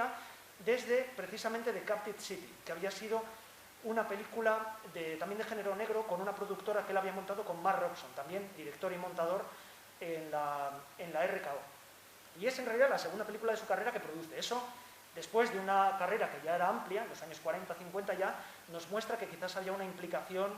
conocía desde precisamente The Captive City, que había sido una película también de género negro con una productora que él había montado con Mark Robson, también director y montador en la RKO. Y es en realidad la segunda película de su carrera que produce. Eso, después de una carrera que ya era amplia, en los años 40-50 ya, nos muestra que quizás había una implicación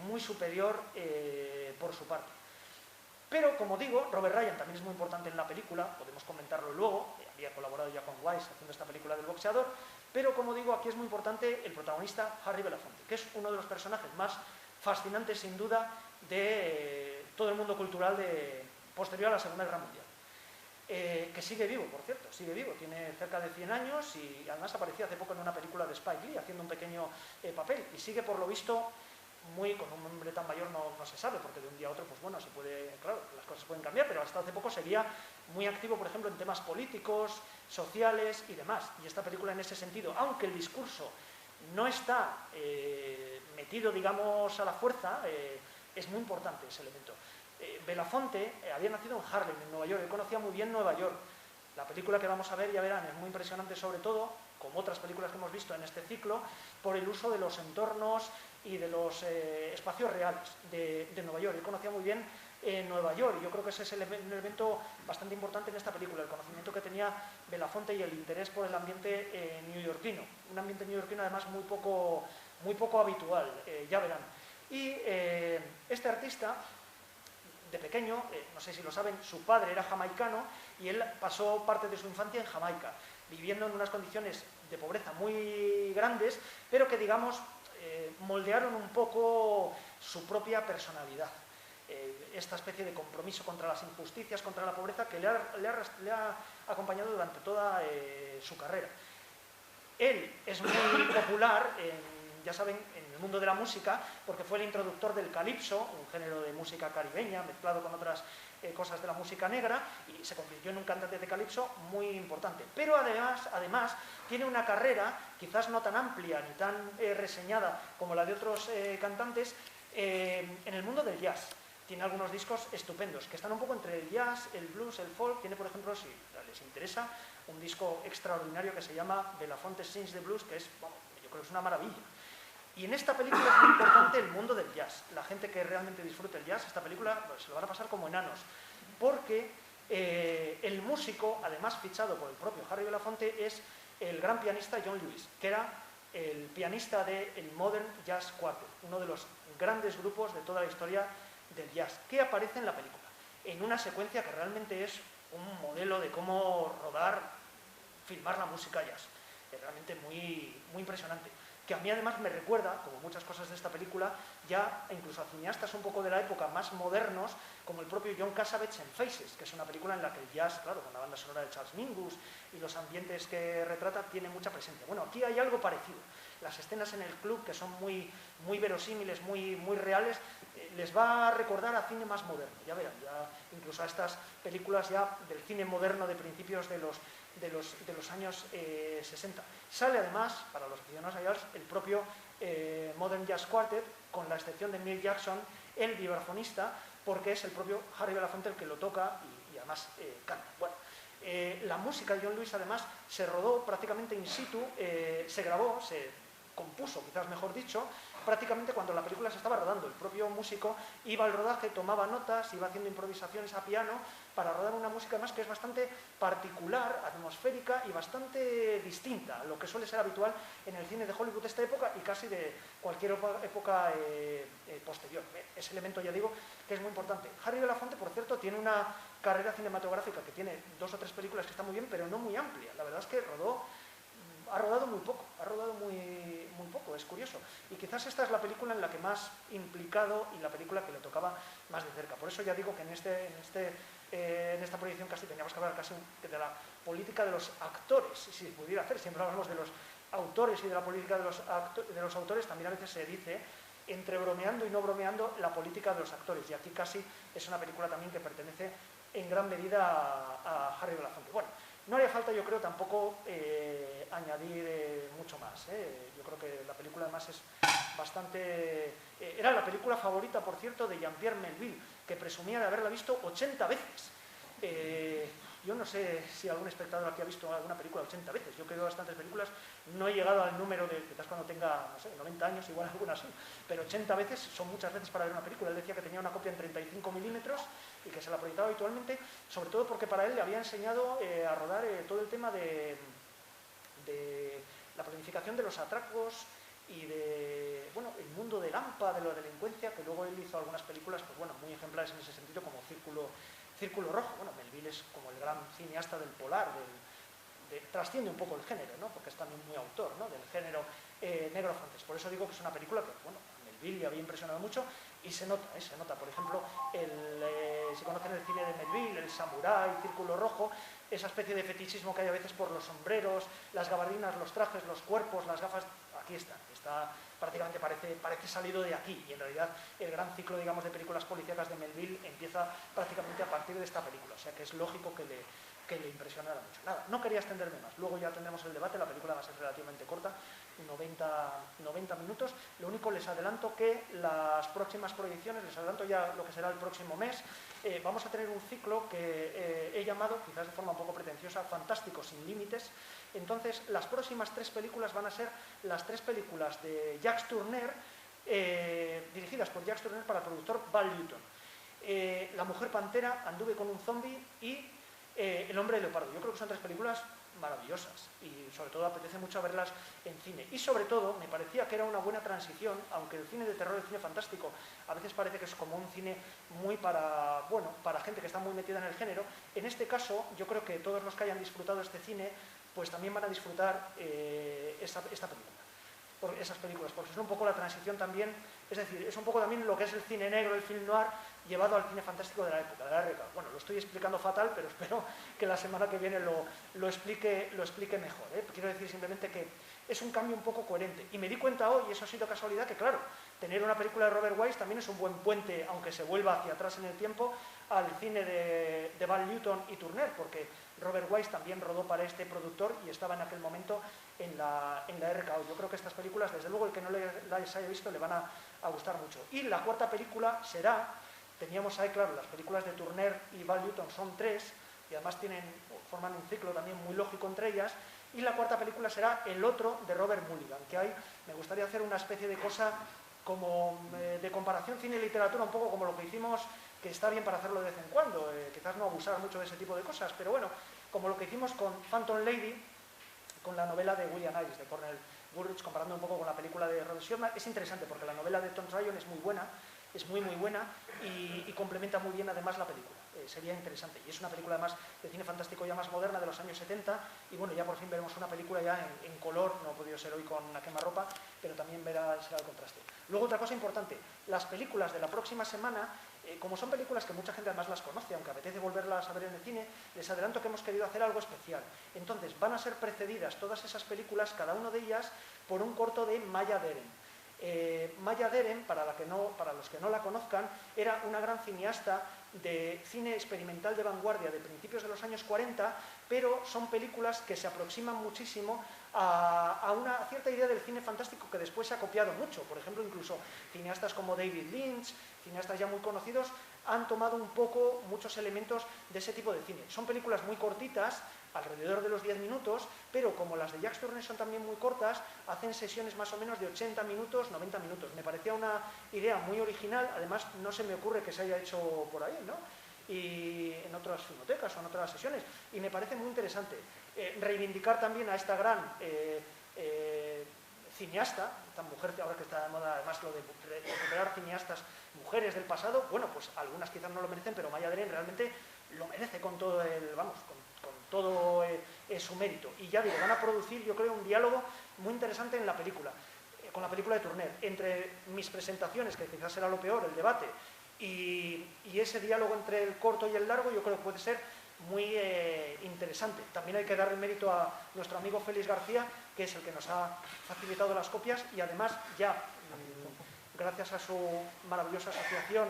muy superior por su parte. Pero, como digo, Robert Ryan también es muy importante en la película, podemos comentarlo luego, había colaborado ya con Wise haciendo esta película del boxeador, pero, como digo, aquí es muy importante el protagonista Harry Belafonte, que es uno de los personajes más fascinantes, sin duda, de todo el mundo cultural posterior a la Segunda Guerra Mundial. Que sigue vivo, por cierto, sigue vivo, tiene cerca de 100 años y además apareció hace poco en una película de Spike Lee haciendo un pequeño papel y sigue, por lo visto, con un hombre tan mayor no se sabe, porque de un día a otro, pues bueno, claro, las cosas pueden cambiar, pero hasta hace poco seguía muy activo, por ejemplo, en temas políticos, sociales y demás. Y esta película, en ese sentido, aunque el discurso no está metido, digamos, a la fuerza, es muy importante ese elemento. Belafonte había nacido en Harlem, en Nueva York. Él conocía muy bien Nueva York. La película que vamos a ver, ya verán, es muy impresionante, sobre todo, como otras películas que hemos visto en este ciclo, por el uso de los entornos y de los espacios reales de Nueva York. Él conocía muy bien Nueva York, y yo creo que ese es un elemento bastante importante en esta película, el conocimiento que tenía Belafonte y el interés por el ambiente neoyorquino. Un ambiente neoyorquino, además, muy poco habitual, ya verán. Y este artista, de pequeño, no sé si lo saben, su padre era jamaicano y él pasó parte de su infancia en Jamaica, viviendo en unas condiciones de pobreza muy grandes, pero que, digamos, moldearon un poco su propia personalidad. Esta especie de compromiso contra las injusticias, contra la pobreza, que le ha acompañado durante toda su carrera. Él es muy popular, ya saben, en el mundo de la música, porque fue el introductor del calipso, un género de música caribeña mezclado con otras cosas de la música negra, y se convirtió en un cantante de calipso muy importante. Pero además tiene una carrera, quizás no tan amplia ni tan reseñada como la de otros cantantes, en el mundo del jazz. Tiene algunos discos estupendos, que están un poco entre el jazz, el blues, el folk. Tiene, por ejemplo, si les interesa, un disco extraordinario que se llama Belafonte Sings the Blues, que es, bueno, yo creo que es una maravilla. Y en esta película es muy importante el mundo del jazz. La gente que realmente disfrute el jazz, esta película pues, se lo van a pasar como enanos, porque el músico, además fichado por el propio Harry Belafonte, es el gran pianista John Lewis, que era el pianista del Modern Jazz Quartet, uno de los grandes grupos de toda la historia del jazz, que aparece en la película, en una secuencia que realmente es un modelo de cómo rodar, filmar la música jazz. Es realmente muy, muy impresionante. Que a mí además me recuerda, como muchas cosas de esta película, ya incluso a cineastas un poco de la época más modernos, como el propio John Cassavetes en Faces, que es una película en la que el jazz, claro, con la banda sonora de Charles Mingus y los ambientes que retrata, tiene mucha presencia. Bueno, aquí hay algo parecido. Las escenas en el club, que son muy, muy verosímiles, muy, muy reales, les va a recordar a cine más moderno. Ya verán, ya incluso a estas películas ya del cine moderno de principios de los años 60. Sale además, para los aficionados a jazz, el propio Modern Jazz Quartet, con la excepción de Milt Jackson, el vibrafonista, porque es el propio Harry Belafonte el que lo toca y además canta. Bueno, la música de John Lewis además se rodó prácticamente in situ, se grabó, se compuso, quizás mejor dicho, prácticamente cuando la película se estaba rodando. El propio músico iba al rodaje, tomaba notas, iba haciendo improvisaciones a piano para rodar una música más que es bastante particular, atmosférica y bastante distinta a lo que suele ser habitual en el cine de Hollywood de esta época y casi de cualquier época posterior. Ese elemento, ya digo, que es muy importante. Harry Belafonte, por cierto, tiene una carrera cinematográfica que tiene 2 o 3 películas que están muy bien, pero no muy amplia. La verdad es que ha rodado muy poco, muy poco, es curioso. Y quizás esta es la película en la que más implicado y la película que le tocaba más de cerca. Por eso ya digo que en esta proyección casi teníamos que hablar casi de la política de los actores, si pudiera hacer. Siempre hablamos de los autores y de la política de los autores, también a veces se dice, entre bromeando y no bromeando, la política de los actores. Y aquí casi es una película también que pertenece en gran medida a Harry Belafonte. Bueno, no haría falta, yo creo, tampoco añadir mucho más. Yo creo que la película además es bastante... era la película favorita, por cierto, de Jean-Pierre Melville, que presumía de haberla visto 80 veces. Yo no sé si algún espectador aquí ha visto alguna película 80 veces. Yo que veo bastantes películas, no he llegado al número de, quizás cuando tenga, no sé, 90 años, igual algunas sí, pero 80 veces son muchas veces para ver una película. Él decía que tenía una copia en 35 milímetros y que se la proyectaba habitualmente, sobre todo porque para él le había enseñado a rodar todo el tema de la planificación de los atracos y de, bueno, el mundo del AMPA, de la delincuencia, que luego él hizo algunas películas, pues bueno, muy ejemplares en ese sentido, como Círculo Rojo. Bueno, Melville es como el gran cineasta del polar, trasciende un poco el género, ¿no? Porque es también muy autor, ¿no? Del género negro francés. Por eso digo que es una película que, bueno, a Melville le había impresionado mucho y se nota. Por ejemplo, si conocen el cine de Melville, el samurái, Círculo Rojo, esa especie de fetichismo que hay a veces por los sombreros, las gabardinas, los trajes, los cuerpos, las gafas, aquí está prácticamente parece salido de aquí, y en realidad el gran ciclo, digamos, de películas policíacas de Melville empieza prácticamente a partir de esta película, o sea que es lógico que le impresionara mucho. Nada, no quería extenderme más, luego ya tendremos el debate, la película va a ser relativamente corta, 90 minutos. Lo único, les adelanto que las próximas proyecciones, les adelanto ya lo que será el próximo mes, vamos a tener un ciclo que he llamado, quizás de forma un poco pretenciosa, Fantástico sin límites. Entonces, las próximas 3 películas van a ser las 3 películas de Jacques Tourneur, dirigidas por Jacques Tourneur para el productor Val Lewton. La Mujer Pantera, Anduve con un zombie y El Hombre Leopardo. Yo creo que son 3 películas maravillosas y sobre todo apetece mucho verlas en cine. Y sobre todo me parecía que era una buena transición, aunque el cine de terror, el cine fantástico, a veces parece que es como un cine muy para gente que está muy metida en el género. En este caso, yo creo que todos los que hayan disfrutado este cine, pues también van a disfrutar esta película. Por esas películas, porque es un poco la transición también, es decir, es un poco también lo que es el cine negro, el film noir, llevado al cine fantástico de la época, de la RK. Bueno, lo estoy explicando fatal, pero espero que la semana que viene lo explique mejor. Quiero decir simplemente que es un cambio un poco coherente. Y me di cuenta hoy, y eso ha sido casualidad, que claro, tener una película de Robert Wise también es un buen puente, aunque se vuelva hacia atrás en el tiempo, al cine de Val Lewton y Tourneur, porque Robert Wise también rodó para este productor y estaba en aquel momento en la RKO. Yo creo que estas películas, desde luego, el que no las haya visto le van a gustar mucho. Y la cuarta película será, teníamos ahí, claro, las películas de Tourneur y Val Lewton son 3, y además forman un ciclo también muy lógico entre ellas, y la cuarta película será El Otro, de Robert Mulligan, que ahí me gustaría hacer una especie de cosa como de comparación cine y literatura, un poco como lo que hicimos, que está bien para hacerlo de vez en cuando, quizás no abusar mucho de ese tipo de cosas, pero bueno, como lo que hicimos con Phantom Lady, con la novela de William Ives, de Cornell Woolrich, comparando un poco con la película de Robert Schumann. Es interesante porque la novela de Tom Tryon es muy buena, es muy buena y complementa muy bien además la película. Sería interesante. Y es una película además de cine fantástico ya más moderna, de los años 70, y bueno, ya por fin veremos una película ya en color, no ha podido ser hoy con una quemarropa, pero también será el contraste. Luego, otra cosa importante, las películas de la próxima semana, como son películas que mucha gente además las conoce, aunque apetece volverlas a ver en el cine, les adelanto que hemos querido hacer algo especial. Entonces, van a ser precedidas todas esas películas, cada una de ellas, por un corto de Maya Deren. Maya Deren, para los que no la conozcan, era una gran cineasta de cine experimental de vanguardia de principios de los años 40, pero son películas que se aproximan muchísimo a una cierta idea del cine fantástico que después se ha copiado mucho. Por ejemplo, incluso cineastas como David Lynch, cineastas ya muy conocidos, han tomado un poco muchos elementos de ese tipo de cine. Son películas muy cortitas, alrededor de los 10 minutos, pero como las de Jacques Tourneur son también muy cortas, hacen sesiones más o menos de 80 minutos, 90 minutos. Me parecía una idea muy original, además no se me ocurre que se haya hecho por ahí, ¿no? Y en otras filmotecas o en otras sesiones, y me parece muy interesante. Reivindicar también a esta gran cineasta, esta mujer, ahora que está de moda además lo de recuperar cineastas mujeres del pasado, bueno, pues algunas quizás no lo merecen, pero Maya Deren realmente lo merece con todo todo su mérito. Y ya digo, van a producir, yo creo, un diálogo muy interesante en la película, con la película de Tourneur, entre mis presentaciones, que quizás será lo peor, el debate, y ese diálogo entre el corto y el largo, yo creo que puede ser muy interesante. También hay que darle mérito a nuestro amigo Félix García, que es el que nos ha facilitado las copias, y además ya, gracias a su maravillosa asociación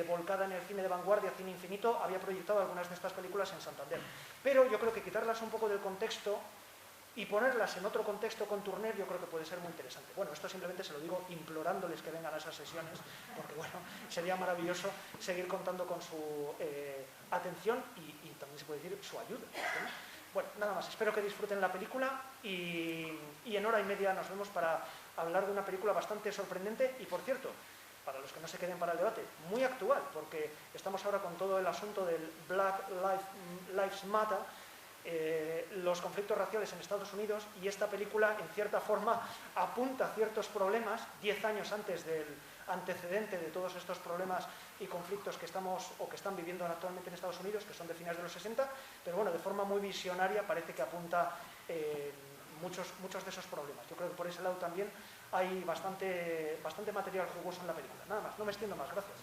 volcada en el cine de vanguardia, Cine Infinito, había proyectado algunas de estas películas en Santander. Pero yo creo que quitarlas un poco del contexto y ponerlas en otro contexto con Tourneur, yo creo que puede ser muy interesante. Bueno, esto simplemente se lo digo implorándoles que vengan a esas sesiones, porque bueno, sería maravilloso seguir contando con su atención y también también se puede decir su ayuda, ¿no? Bueno, nada más, espero que disfruten la película y en hora y media nos vemos para hablar de una película bastante sorprendente y, por cierto, para los que no se queden para el debate, muy actual, porque estamos ahora con todo el asunto del Black Lives Matter, los conflictos raciales en Estados Unidos, y esta película, en cierta forma, apunta a ciertos problemas 10 años antes del antecedente de todos estos problemas y conflictos que estamos o que están viviendo actualmente en Estados Unidos, que son de finales de los 60, pero bueno, de forma muy visionaria parece que apunta muchos de esos problemas. Yo creo que por ese lado también hay bastante material jugoso en la película. Nada más, no me extiendo más, gracias.